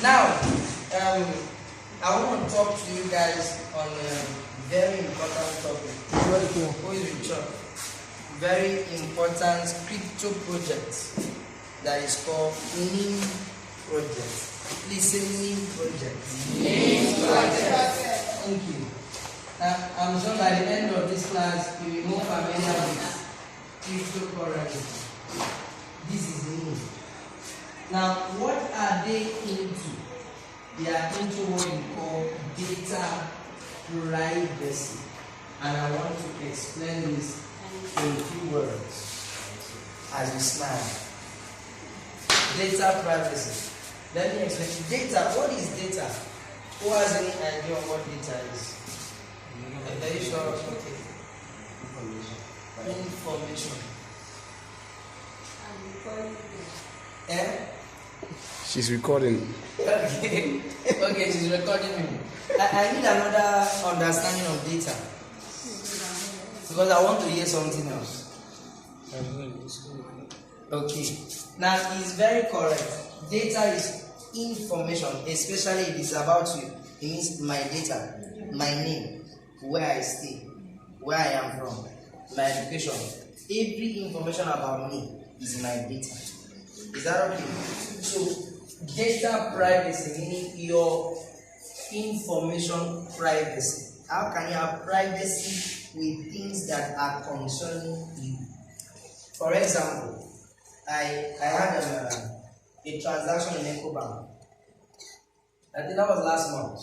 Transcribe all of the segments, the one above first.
Now, I want to talk to you guys on a very important topic. Who is Richard? Very important crypto project that is called NIM project. Please say NIM project. NIM project. Thank you. I'm sure by the end of this class you will be more familiar with cryptocurrency. This is NIM. Now, what are they into? They are into what we call data privacy. And I want to explain this in a few words as we smile. Data privacy. Let me explain. Data, what is data? Who has any idea of what data is? I'm very sure. Okay. Information. Eh? She's recording. Okay. Okay, she's recording me. I need another understanding of data. Because I want to hear something else. Okay. Now, it's very correct. Data is information, especially if it's about you. It means my data, my name, where I stay, where I am from, my education. Every information about me is my data. Is that okay? So, data privacy, meaning your information privacy. How can you have privacy with things that are concerning you? For example, I had a transaction in EcoBank. I think that was last month.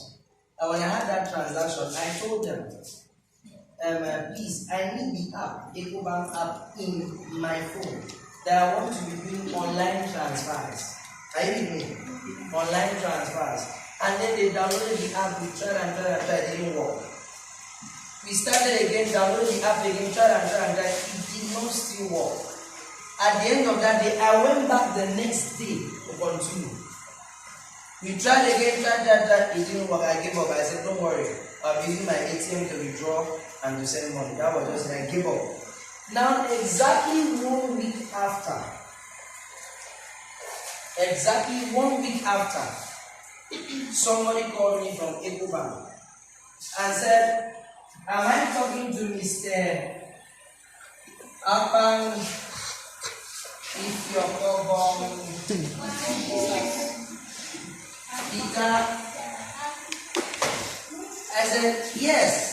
And when I had that transaction, I told them, please, I need the app, EcoBank app in my phone that I want to be doing online transfers. Are you with me? Online transfers. And then they downloaded the app, we tried, it didn't work. We started again, downloaded the app again, tried, it did not still work. At the end of that day, I went back the next day to continue. We tried again, it didn't work. I gave up. I said, don't worry, I'll be using my ATM to withdraw and to send money. That was just I gave up. Now, exactly 1 week after, somebody called me from EcoBank and said, am I talking to Mr. Apang if your carbon Peter? I said, yes.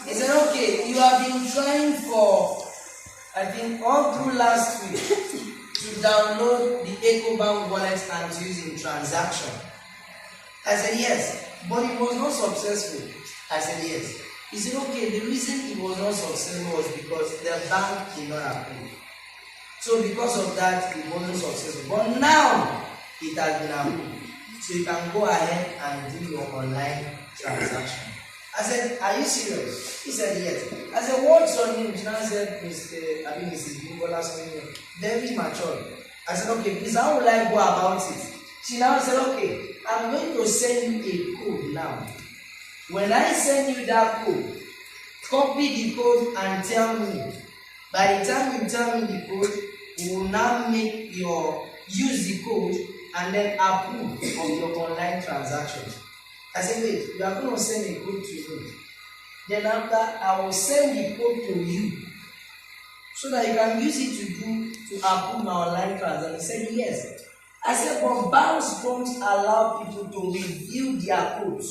He said, okay, you have been trying for, I think, all through last week to download the EcoBank wallet and to use in transaction. I said, yes, but it was not successful. I said, yes. He said, okay, the reason it was not successful was because the bank did not approve. So because of that, it wasn't successful. But now, it has been approved. So you can go ahead and do your online transaction. I said, are you serious? He said, yes. I said, what's your name? She now said, Mrs. Bimbola, very mature. I said, okay, please, how will I go about it? She now said, okay, I'm going to send you a code now. When I send you that code, copy the code and tell me. By the time you tell me the code, we will now use the code and then approve of your online transaction. I said, wait, you are going to send a code to me. Then after, I will send the code to you so that you can use it to approve my online transaction. He said, yes. I said, but banks don't allow people to reveal their codes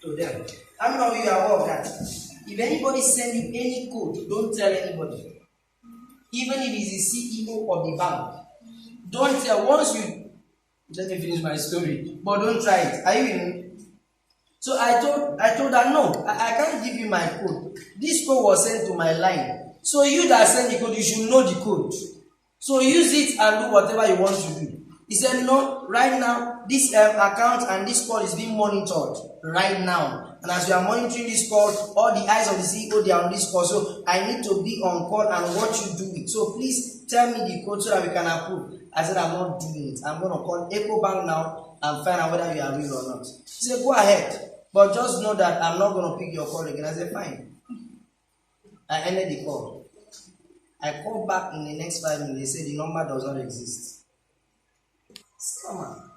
to them. How many of you are aware of that? If anybody sends you any code, don't tell anybody. Even if it's the CEO of the bank. Don't tell. Once you, let me finish my story, but don't try it. Are you in? So I told her, no, I can't give you my code. This code was sent to my line. So you that send the code, you should know the code. So use it and do whatever you want to do. He said, no, right now, this account and this call is being monitored right now. And as we are monitoring this call, all the eyes of the CEO, they are on this call. So I need to be on call and watch you do it. So please tell me the code so that we can approve. I said, I'm not doing it. I'm going to call EcoBank now and find out whether you are real or not. He said, go ahead. But just know that I'm not going to pick your call again. I said, fine. I ended the call. I called back in the next 5 minutes. They said the number does not exist. Scammer.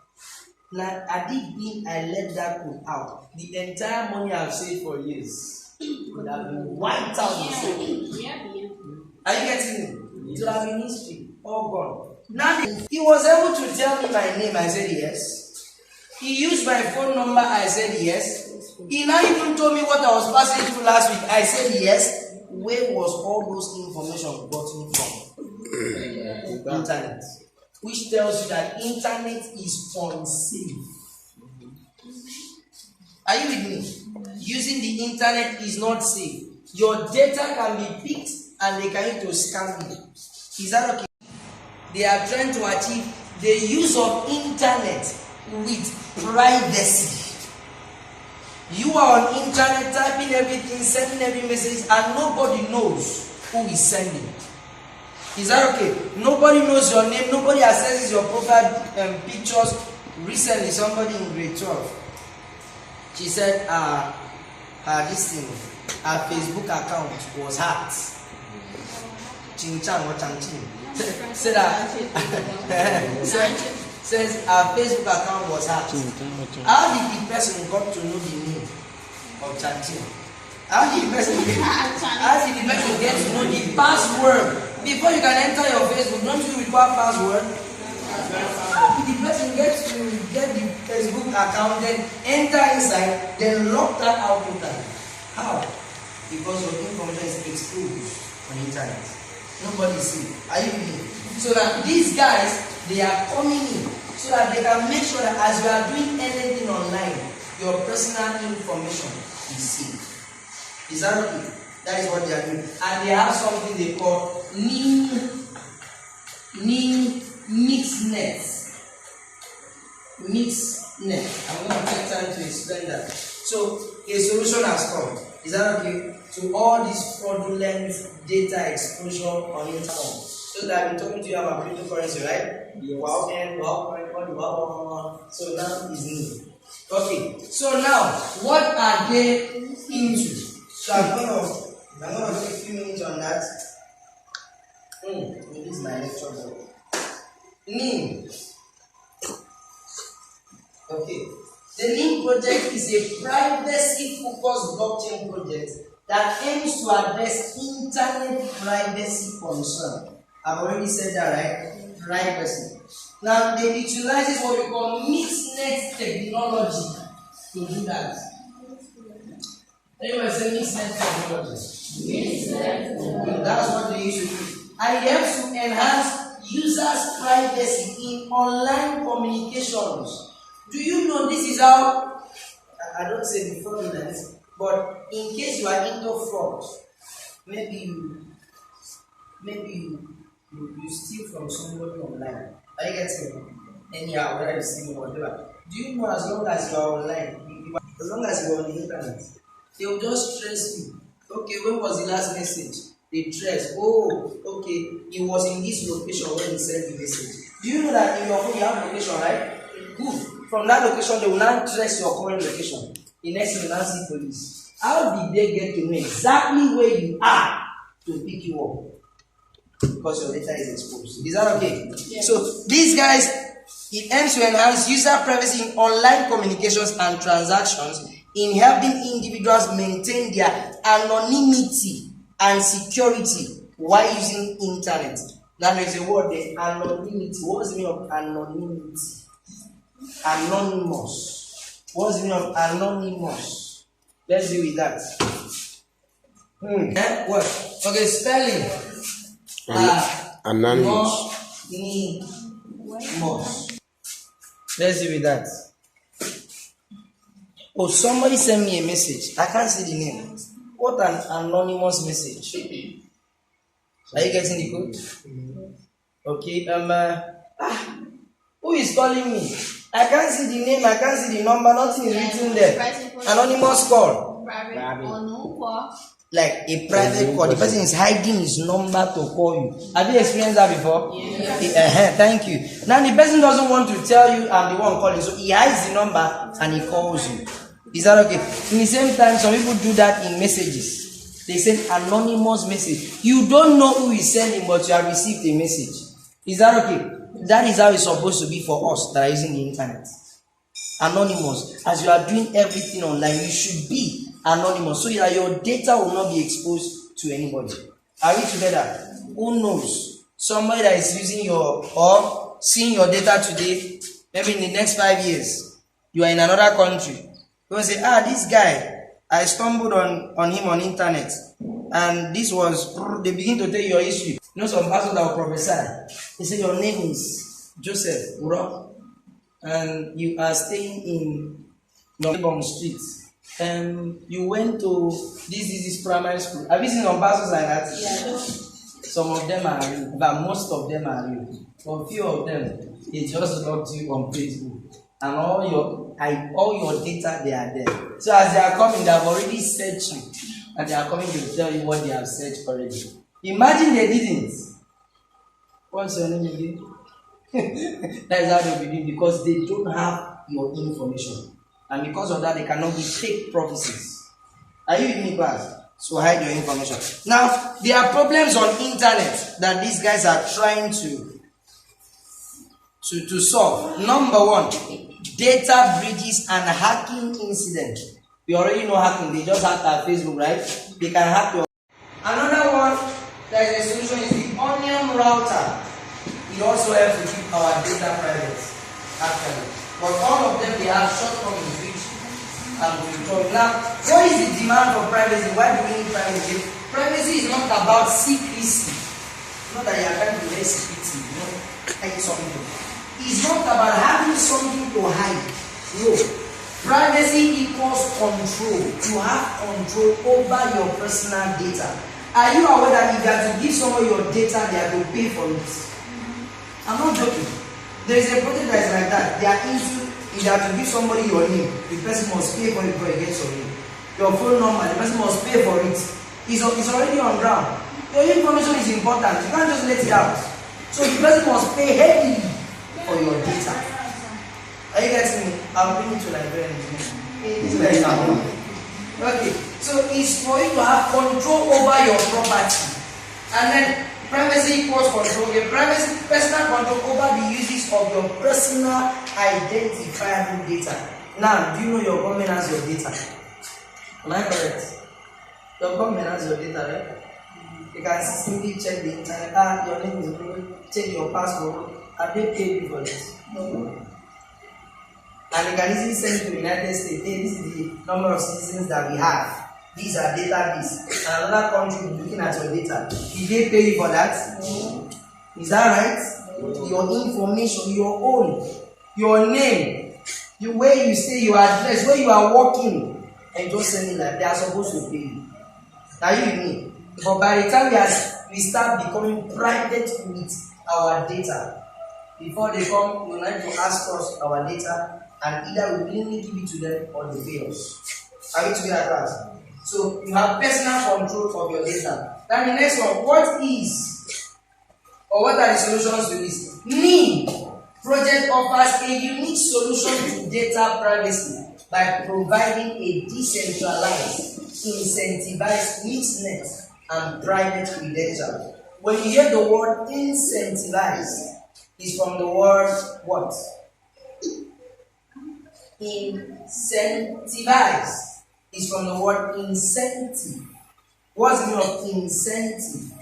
Now, had it been I let that code out, the entire money I've saved for years would have been wiped out. Are you getting it? It would have been history, all gone. Now, he was able to tell me my name, I said yes. He used my phone number, I said yes. He now even told me what I was passing through last week, I said yes. Where was all those information gotten from? Internet. Which tells you that internet is unsafe. Are you with me? Using the internet is not safe. Your data can be picked and they can use to scam you. Is that okay? They are trying to achieve the use of internet with privacy. You are on internet typing everything, sending every message, and nobody knows who is sending. Is that okay? Nobody knows your name, nobody accesses your profile pictures. Recently, somebody in grade 12, she said her Facebook account was hacked. Ching Chang or Chang Ching. Says her Facebook account was hacked. How did the person got to know the name of Chang Ching? How did the person get to know the password? Before you can enter your Facebook, don't you require password? How did the person get the Facebook account, then enter inside, then lock that out later? How? Because your information is exposed on the internet. Nobody see. Are you with me? So that these guys, they are coming in so that they can make sure that as you are doing anything online, your personal information is safe. Is that okay? That is what they are doing. And they have something they call Mixnet. Mixnet. I'm going to take time to explain that. So a solution has come. Is that okay? To all this fraudulent data exposure on internet. So that I've been talking to you about cryptocurrency, right? So now is new. Okay. So now, what are they into? So I'm going to take a few minutes on that. This is my lecture board. NIM. Okay. The NIM project is a privacy-focused blockchain project that aims to address internet privacy concern. I've already said that, right? Privacy. Now, they utilize what we call Mixnet technology to do that. Anyone say Mixnet technology? Mixnet. That's what they use to do. And it helps to enhance users' privacy in online communications. Do you know this is how, I don't say before that, but in case you are into fraud, maybe you steal from somebody online. Are you getting it? Anyhow, whether you steal or whatever. Do you know as long as you are online, as long as you are on the internet, they will just trace you. Okay, when was the last message? They trace. Oh, okay, he was in this location when he sent the message. Do you know that in your phone you have location, right? Good. From that location, they will now trace your current location. The next thing you now see police. How did they get to know exactly where you are to pick you up? Because your data is exposed. Is that okay? Yes. So these guys, it aims to enhance user privacy in online communications and transactions, in helping individuals maintain their anonymity and security while using internet. That makes a word there, anonymity. What's the meaning of anonymity? Anonymous. What's the meaning of anonymous? Let's deal with that. What? Okay, spelling. Anonymous. Let's deal with that. Oh, somebody sent me a message. I can't see the name. What an anonymous message. Are you getting the code? Okay. Who is calling me? I can't see the name, I can't see the number, nothing is written there. Anonymous call. Like a private call. The person is hiding his number to call you. Have you experienced that before? Yes. Thank you. Now the person doesn't want to tell you I'm the one calling, so he hides the number and he calls you. Is that okay? In the same time, some people do that in messages. They send anonymous message. You don't know who is sending, but you have received a message. Is that okay? That is how it's supposed to be for us that are using the internet. Anonymous. As you are doing everything online, you should be anonymous so that your data will not be exposed to anybody. Are we together? Who knows? Somebody that is using your or seeing your data today, maybe in the next 5 years, you are in another country. You will say, this guy, I stumbled on him on internet, and this was, they begin to tell you your history. You know, some pastors that will prophesy. They say your name is Joseph Uro, and you are staying in Nobom Street. You went to this primary school. Have you seen some pastors like that? Yeah. Some of them are real, but most of them are real. For a few of them, they just logged you on Facebook, and all your data, they are there. So as they are coming, they have already searched you, and they are coming to tell you what they have searched already. Imagine they didn't. What's your name again? That is how they will be doing, because they don't have your information, and because of that, they cannot be fake prophecies. Are you with me, class? So hide your information. Now, there are problems on internet that these guys are trying to solve. Number one, data breaches and hacking incident. We already know hacking. They just hacked our Facebook, right? They can hack your. Another one that is a solution is the Onion router. It also helps to keep our data private, actually. But all of them, they have shortcomings which I'm going to talk. Now, what is the demand for privacy? Why do we need privacy? Privacy is not about secrecy. Not that you are trying to be very secretive, hide something. It's not about having something to hide. No. Privacy equals control. You have control over your personal data. Are you aware that if you are to give someone your data, they are to pay for it? I'm not joking. There is a project that is like that. They are into, if you are to give somebody your name, the person must pay for it before he gets your name. Your phone number, the person must pay for it. It's already on ground. Your information is important. You can't just let it out. So the person must pay heavily for your data. Are you getting me? I'll bring it to Liberia. Okay, so it's for you to have control over your property. And then privacy equals control. Your personal control over the uses of your personal identifiable data. Now, do you know your government has your data? Am I correct? Your government has your data, right? You can simply check the internet. Your name is good. Check your passport. Have they paid you for this? No. And you can easily send to the United States. Hey, this is the number of citizens that we have. These are databases. And another country will be looking at your data. Did they pay you for that? No. Is that right? No. Your information, your own, your name, where you stay, your address, where you are working, and just send it like they are supposed to pay you. Are you with me? But by the time we start becoming private with our data, before they come, we like to ask us our data, and either we willingly give it to them or they pay us. Are we together, class? So you have personal control of your data. Then the next one, what are the solutions to this? NIM project offers a unique solution to data privacy by providing a decentralized, incentivized mixed net and private credential. When you hear the word incentivized, it's from the word what? Incentivized is from the word incentive. What's the meaning of incentive?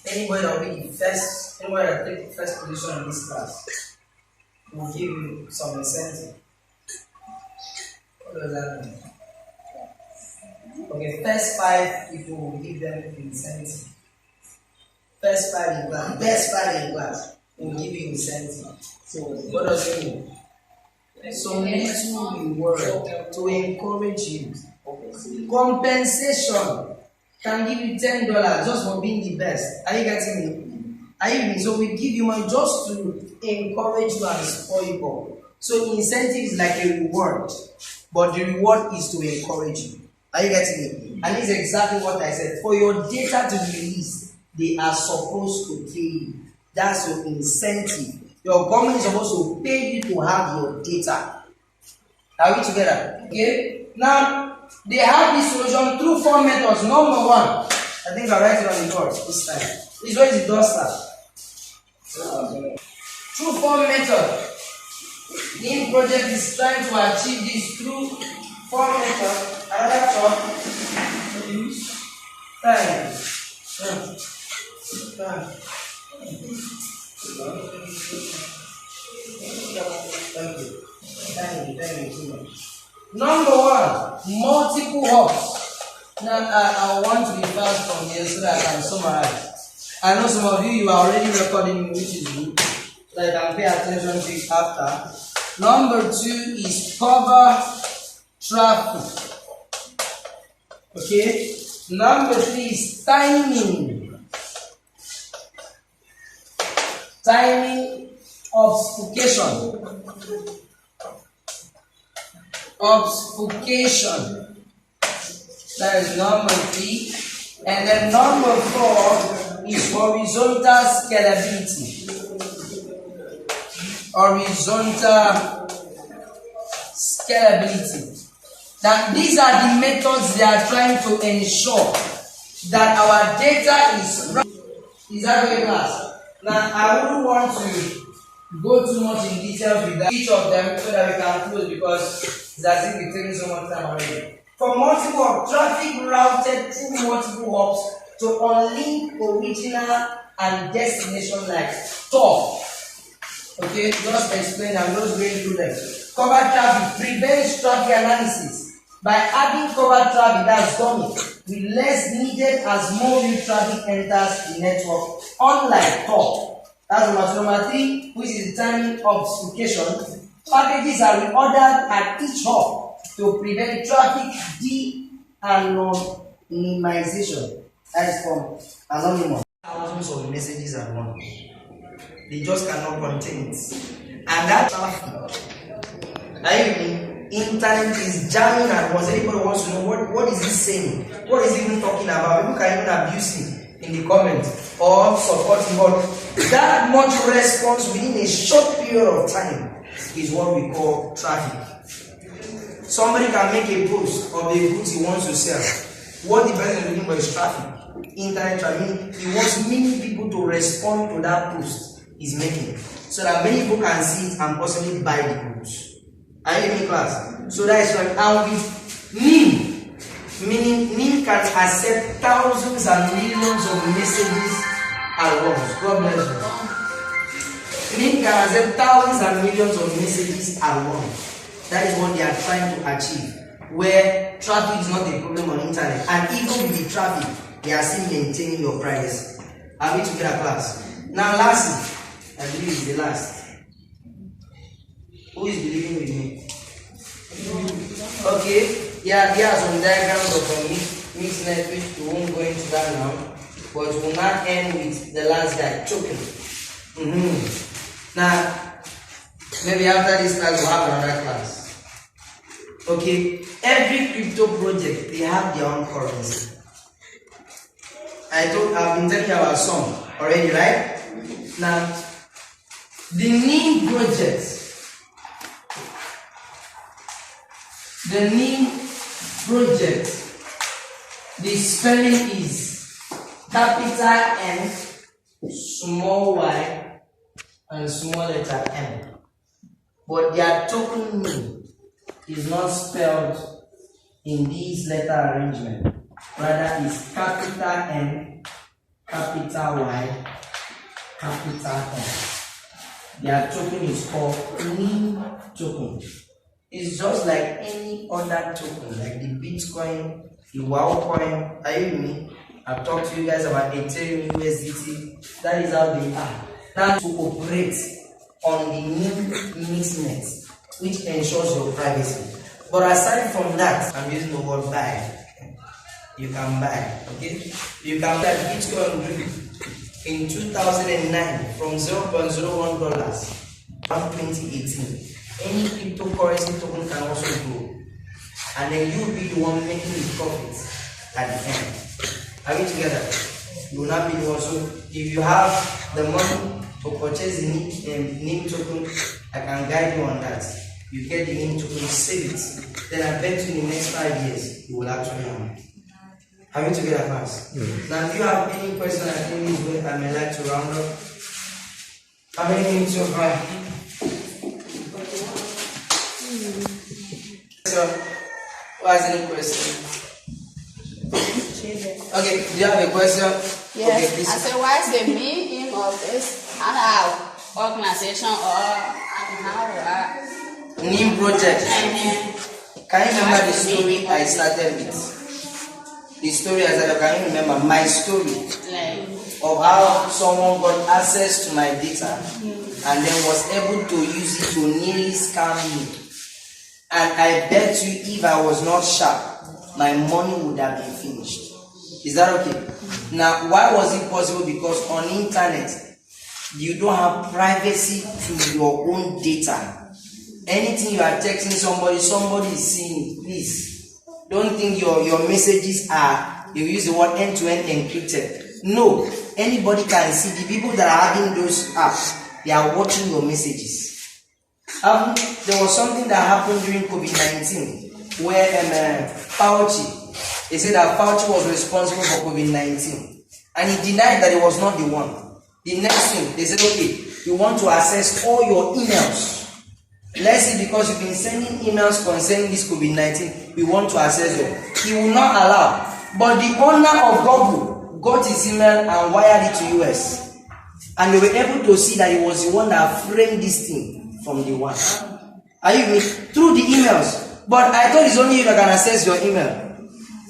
Anybody that will be the first, anybody that take the first position in this class will give you some incentive. What does that mean? Okay, first 5 people will give them incentive. First 5 in class, best 5 in class will give you incentive. So what does it mean? So little reward to encourage you. Compensation can give you $10 just for being the best. Are you getting me? Are you me? So we give you money just to encourage you and spoil you up. So incentive is like a reward, but the reward is to encourage you. Are you getting me? And this is exactly what I said. For your data to be released, they are supposed to pay you. That's your incentive. Your government is supposed to pay you to have your data. Are we together? Okay? Now, they have this solution through 4 methods. Number 1, I think I'll write it on the board this time. This one is the duster. Through 4 methods, NIM project is trying to achieve this through 4 methods. Another top. Time. Number 1, multiple hops. Now I want to be fast from here so that I can summarize. I know some of you are already recording, which is good, so I can pay attention to it after. Number 2 is cover traffic. Okay. Number 3 is timing. Timing obfuscation. Obfuscation. That is number 3. And then number 4 is horizontal scalability. Horizontal scalability. Now, these are the methods they are trying to ensure that our data is right. Is that okay, class? Now, I wouldn't want to go too much in detail with each of them so that we can close because it's as if we're taking so much time already. For multiple hubs, traffic routed through multiple hubs to unlink original and destination like top. Okay, just explain. I'm just going through them. Cover traffic prevents traffic analysis by adding cover traffic that's dummy with less needed as more new traffic enters the network. Unlike top, that's number 3, which is the timing obfuscation. Packages are reordered at each hub to prevent traffic de-anonymization. That is from anonymous. Thousands of messages at once. They just cannot contain it. And that traffic, internet is jamming at once. Anybody wants to know what is he saying? What is he even talking about? People can even abuse him in the comments or support him. But that much response within a short period of time is what we call traffic. Somebody can make a post of the goods he wants to sell. What the person is looking for is traffic. Internet traffic. He wants many people to respond to that post he's making, so that many people can see it and possibly buy the goods. Are you in class? So that is right. And with NIM, meaning NIM can accept thousands and millions of messages at once. God bless you. NIM can accept thousands and millions of messages at once. That is what they are trying to achieve, where traffic is not a problem on internet, and even with the traffic, they are still maintaining your privacy. Are we together, class? Now, lastly, I believe it's the last. Who is believing with me? Okay, yeah, there are some diagrams of mixed net which we won't go into that now, but we'll not end with the last guy choking. Now, maybe after this class we'll have another class. Okay, every crypto project, they have their own currency. I've been telling you about some already, right? Now, the NIM project, the spelling is capital N, small y, and small letter M. But their token NIM is not spelled in this letter arrangement. Rather, it's capital N, capital Y, capital M. Their token is called NIM token. It's just like any other token, like the Bitcoin, the WoW coin. Are you with me? I've talked to you guys about Ethereum, USDT. That is how they are. Now to operate on the NIM mixnet, which ensures your privacy. But aside from that, I'm using the word buy. You can buy, okay? You can buy Bitcoin in 2009 from $0.01 around 2018. Any cryptocurrency token can also grow, and then you will be the one making the profits at the end. Are we together? You will not be the one. So if you have the money to purchase the NIM token, I can guide you on that. you get the name token, you save it. Then I bet you in the next 5 years, you will actually have it. Are we together fast? Now, if you have any question, I think this way I may like to round up. How many minutes so far? So, who has any question? Okay, do you have a question? Yes, okay, please. I said, what is the meaning of this organization or NIM project. Can you remember the story I started with? The story I started, can you remember my story of how someone got access to my data and then was able to use it to nearly scam me? And I bet you if I was not sharp, my money would have been finished. Is that okay? Now, why was it possible? Because on internet, you don't have privacy to your own data. Anything you are texting somebody is seeing it. Please, don't think your messages are, you use the word end-to-end encrypted. No, anybody can see. The people that are having those apps, they are watching your messages. There was something that happened during COVID-19 where Fauci, they said that Fauci was responsible for COVID-19 and he denied that he was not the one. The next thing, they said, okay, we want to access all your emails. Let's say because you've been sending emails concerning this COVID-19, we want to access them. He will not allow. But the owner of Google got his email and wired it to US. And they were able to see that he was the one that framed this thing from the one. Are you with me? Through the emails. But I thought it's only you that can access your email.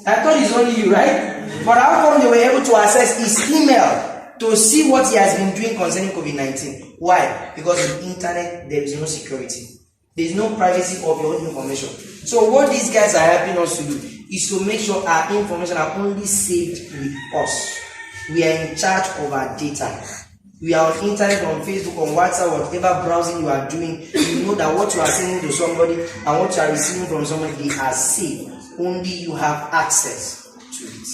I thought it's only you, right? But how come they were able to access his email to see what he has been doing concerning COVID-19? Why? Because in the internet, there is no security. There is no privacy of your own information. So what these guys are helping us to do is to make sure our information are only saved with us. We are in charge of our data. We are on internet, on Facebook, on WhatsApp, whatever browsing you are doing. You know that what you are sending to somebody and what you are receiving from somebody, they are safe. Only you have access to it.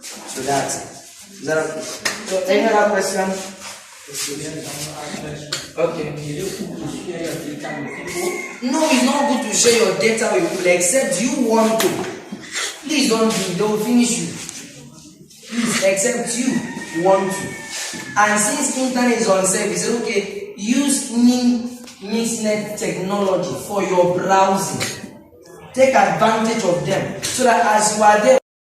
So that's it. Is that okay? So any other question? Okay. No, it's not good to share your data with people except you want to. Please don't do it, they will finish you. Please, except you want to. And since internet is unsafe, we say, okay, use Mixnet technology for your browsing. Take advantage of them so that as you are there,